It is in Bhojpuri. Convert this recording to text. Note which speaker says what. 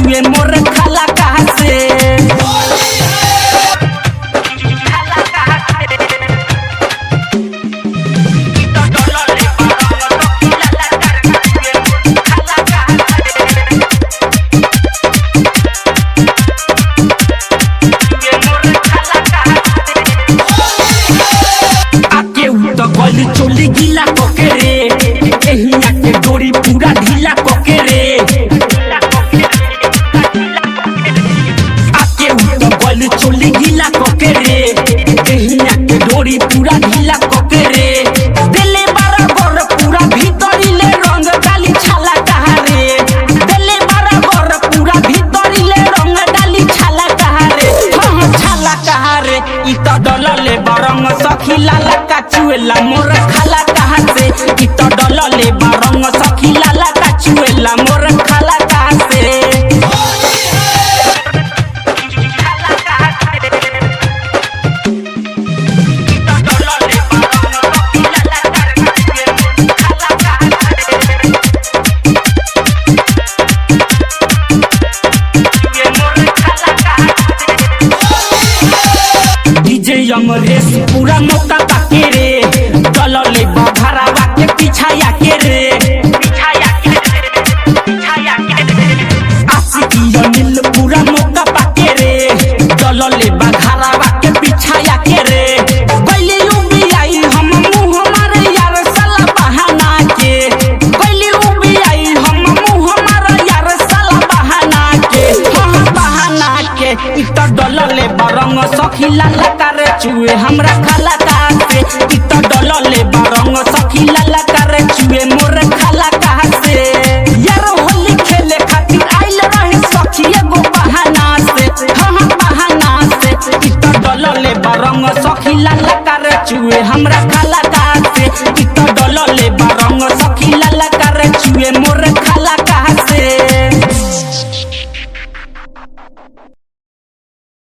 Speaker 1: चुए मोर खाला कहाँ से चोली गीला कोके रे एहिया के डोरी पूरा ढीला कोके रे आके तो गल चोली गीला कोके रे एहिया के डोरी पूरा ढीला कोके रे दिले बराबर पूरा भीतरी ले रंग डाली छाला कहाँ रे दिले बराबर पूरा भीतरी ले रंग डाली छाला कहाँ रे हाँ छाला कहाँ रे इ तो डलले बरंग सखी लाला का चुएला मोर खाला कहाँ से इ तो डलले बरंग सखी लाला का चुएला मोर खाला कहाँ से डीजे अमरेश पूरा मौका ताके रे डलले बघरावा के पिछाया के रे आशिकी अनिल पूरा मौका पाके रे डलले बघरावा के पिछाया के रे पहले उबी आई हम मुंह हमारे यार साला बहाना के पहले उबी आई हम मुंह हमारा यार साला बहाना के हाँ बहाना के इ तो डलले बरंग सखी लाला का रे चुए हमरा खाला